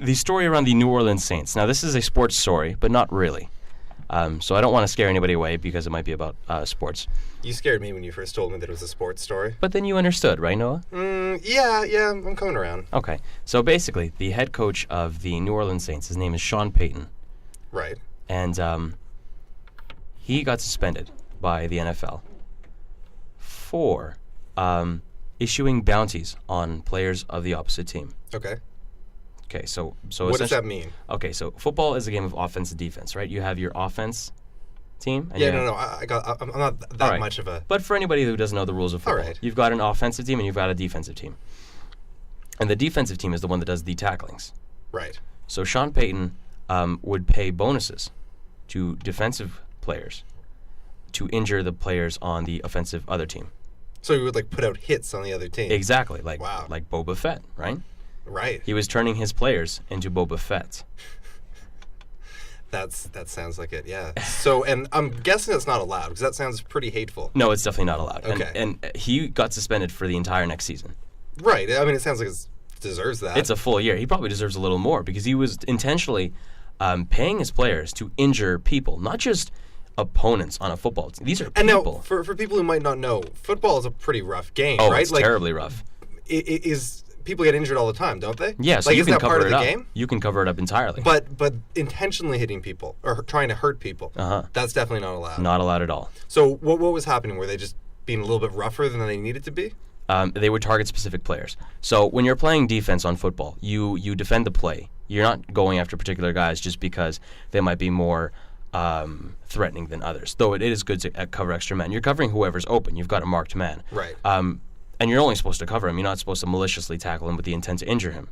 the story around the New Orleans Saints. Now, this is a sports story, but not really. So I don't want to scare anybody away because it might be about sports. You scared me when you first told me that it was a sports story. But then you understood, right, Noah? Yeah, I'm coming around. Okay. So basically, the head coach of the New Orleans Saints, his name is Sean Payton. Right. And he got suspended by the NFL for issuing bounties on players of the opposite team. Okay. Okay, so what does that mean? Okay, so football is a game of offense and defense, right? You have your offense team. And I'm not that much of a. But for anybody who doesn't know the rules of football, you've got an offensive team and you've got a defensive team, and the defensive team is the one that does the tacklings. Right. So Sean Payton would pay bonuses to defensive players to injure the players on the offensive other team. So he would put out hits on the other team. Exactly, like Boba Fett, right? Right. He was turning his players into Boba Fett. That sounds like it, yeah. So, and I'm guessing it's not allowed, because that sounds pretty hateful. No, it's definitely not allowed. Okay. And he got suspended for the entire next season. Right. I mean, it sounds like it deserves that. It's a full year. He probably deserves a little more, because he was intentionally paying his players to injure people, not just opponents on a football team. These are people. And now, for people who might not know, football is a pretty rough game, right? Oh, it's terribly rough. People get injured all the time, don't they? Yeah, so you can cover it up. Game? You can cover it up entirely. But intentionally hitting people or trying to hurt people, that's definitely not allowed. Not allowed at all. So what was happening? Were they just being a little bit rougher than they needed to be? They would target specific players. So when you're playing defense on football, you defend the play. You're not going after particular guys just because they might be more threatening than others. Though it is good to cover extra men. You're covering whoever's open. You've got a marked man. Right. And you're only supposed to cover him. You're not supposed to maliciously tackle him with the intent to injure him.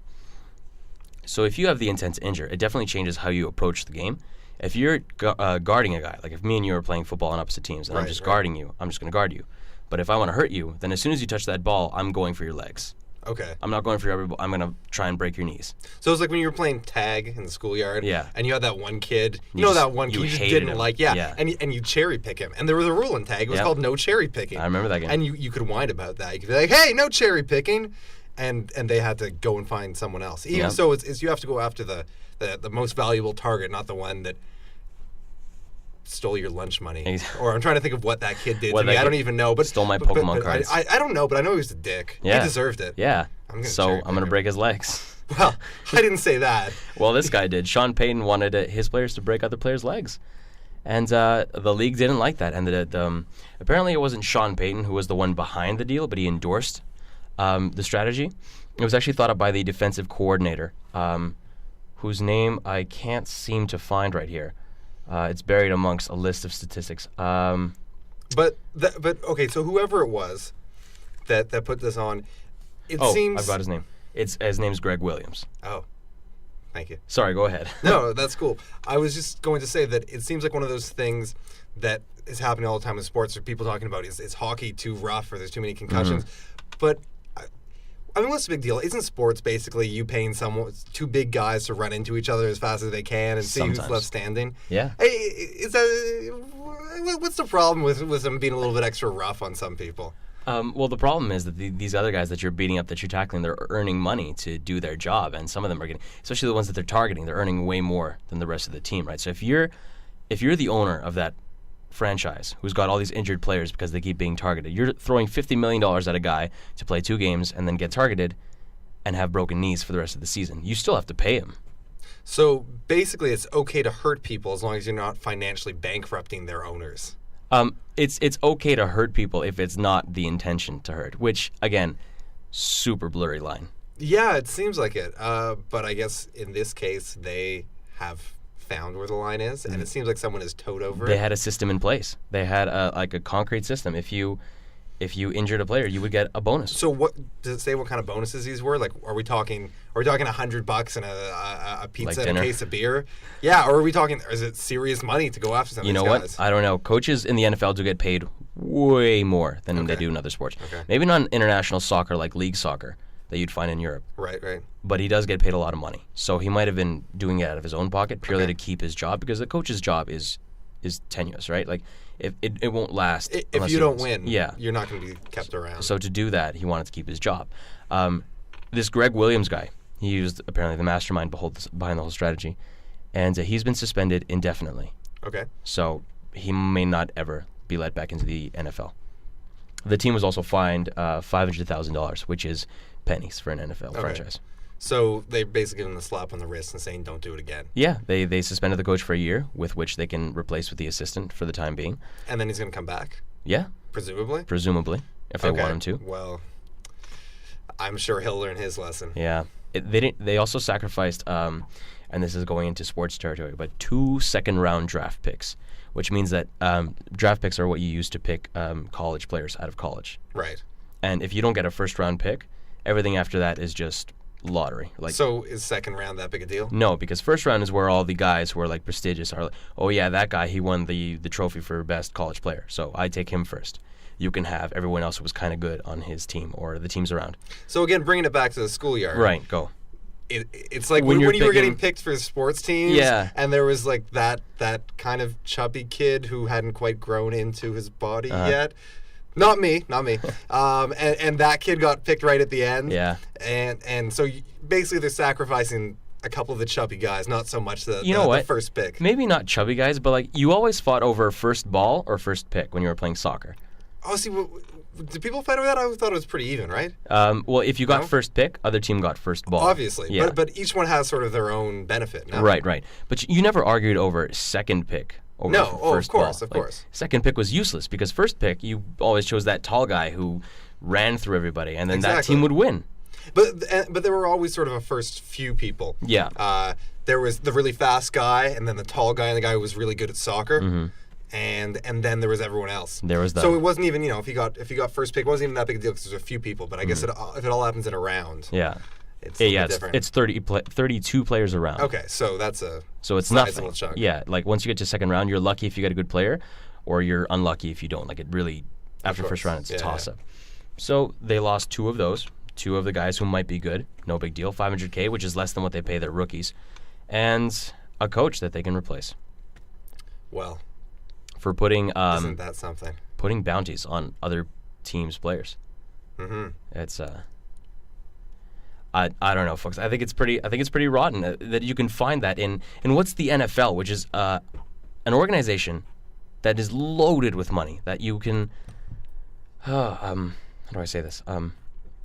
So if you have the intent to injure, it definitely changes how you approach the game. If you're guarding a guy, like if me and you are playing football on opposite teams and I'm just guarding you, I'm just going to guard you. But if I want to hurt you, then as soon as you touch that ball, I'm going for your legs. Okay. I'm not going for every ball. I'm going to try and break your knees. So it's like when you were playing tag in the schoolyard, and you had that one kid, you just didn't him. like, and you cherry pick him. And there was a rule in tag. It was called no cherry picking. I remember that game. And you could whine about that. You could be like, hey, no cherry picking. And they had to go and find someone else. Even so, it's you have to go after the most valuable target, not the one that stole your lunch money. Or I'm trying to think of what that kid did to me. I don't even know. But stole my Pokemon cards. I don't know, but I know he was a dick. Yeah. He deserved it. Yeah. I'm going to break his legs. Well, I didn't say that. Well, this guy did. Sean Payton wanted his players to break other players' legs. And the league didn't like that. And apparently it wasn't Sean Payton who was the one behind the deal, but he endorsed the strategy. It was actually thought up by the defensive coordinator, whose name I can't seem to find right here. It's buried amongst a list of statistics. But okay, so whoever it was that put this on, it seems... I've got his name. His name's Greg Williams. Oh, thank you. Sorry, go ahead. No, that's cool. I was just going to say that it seems like one of those things that is happening all the time in sports, or people talking about is hockey too rough or there's too many concussions. But I mean, what's the big deal? Isn't sports basically you paying two big guys to run into each other as fast as they can and see who's left standing? Yeah. Hey, what's the problem with them being a little bit extra rough on some people? Well, the problem is that these other guys that you're beating up, that you're tackling, they're earning money to do their job, and some of them are getting, especially the ones that they're targeting, they're earning way more than the rest of the team, right? So if you're the owner of that franchise who's got all these injured players because they keep being targeted, you're throwing $50 million at a guy to play 2 games and then get targeted and have broken knees for the rest of the season. You still have to pay him. So basically it's okay to hurt people as long as you're not financially bankrupting their owners. It's okay to hurt people if it's not the intention to hurt, which, again, super blurry line. Yeah, it seems like it. But I guess in this case, they have found where the line is, and it seems like someone has towed over it. They had a system in place. They had a concrete system. If you injured a player, you would get a bonus. So what does it say? What kind of bonuses these were? Like, are we talking $100 and a pizza and a case of beer? Yeah, or are we talking? Is it serious money to go after some of these guys? You know what? I don't know. Coaches in the NFL do get paid way more than they do in other sports. Okay. Maybe not in international soccer like league soccer that you'd find in Europe. Right. But he does get paid a lot of money. So he might have been doing it out of his own pocket purely to keep his job, because the coach's job is tenuous, right? Like, it won't last. If you don't win, you're not going to be kept around. So to do that, he wanted to keep his job. This Greg Williams guy, He was apparently the mastermind behind the whole strategy. And he's been suspended indefinitely. Okay. So he may not ever be let back into the NFL. The team was also fined $500,000, which is pennies for an NFL franchise. So they basically give him a slap on the wrist and saying, don't do it again. Yeah, they suspended the coach for a year, with which they can replace with the assistant for the time being. And then he's going to come back? Yeah. Presumably, if they want him to. Well, I'm sure he'll learn his lesson. Yeah. They also sacrificed, and this is going into sports territory, but 2 second-round draft picks, which means that draft picks are what you use to pick college players out of college. Right. And if you don't get a first-round pick, everything after that is just lottery. So is second round that big a deal? No, because first round is where all the guys who are like prestigious are like, oh yeah, that guy, he won the trophy for best college player, so I take him first. You can have everyone else who was kind of good on his team or the teams around. So again, bringing it back to the schoolyard. Right, go. It's like when you were getting picked for sports teams, and there was like that kind of chubby kid who hadn't quite grown into his body yet. Not me. And that kid got picked right at the end. Yeah. And so basically they're sacrificing a couple of the chubby guys, not so much the first pick. Maybe not chubby guys, but like you always fought over first ball or first pick when you were playing soccer. Oh, see, did people fight over that? I thought it was pretty even, right? Well, if you got first pick, other team got first ball. Obviously, yeah. but each one has sort of their own benefit. No? Right. But you never argued over second pick. First of course. Second pick was useless because first pick, you always chose that tall guy who ran through everybody, and then that team would win. But there were always sort of a first few people. Yeah. There was the really fast guy, and then the tall guy, and the guy who was really good at soccer. Mm-hmm. And then there was everyone else. There was that. So it wasn't even, if you got first pick, it wasn't even that big a deal because there's a few people. But I guess if it all happens in a round, it's different. It's 32 players around. Okay, so that's it's nothing. Chunk. Yeah, like once you get to second round, you're lucky if you get a good player, or you're unlucky if you don't. Like it really, after first round, it's a toss up. So they lost 2 of those, 2 of the guys who might be good. No big deal. $500K, which is less than what they pay their rookies, and a coach that they can replace. Well. For putting isn't that something? Putting bounties on other teams' players. Mm-hmm. It's I don't know, folks. I think it's pretty rotten that you can find that in what's the NFL, which is an organization that is loaded with money that you can. How do I say this?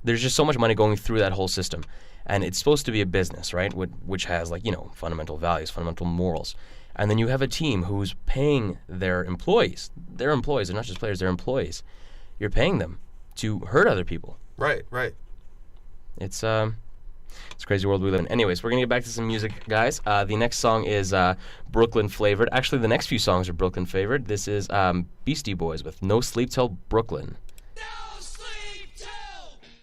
There's just so much money going through that whole system, and it's supposed to be a business, right? Which has fundamental values, fundamental morals. And then you have a team who's paying their employees. They're employees. They're not just players. They're employees. You're paying them to hurt other people. Right. It's a crazy world we live in. Anyways, we're going to get back to some music, guys. The next song is Brooklyn flavored. Actually, the next few songs are Brooklyn flavored. This is Beastie Boys with No Sleep Till Brooklyn.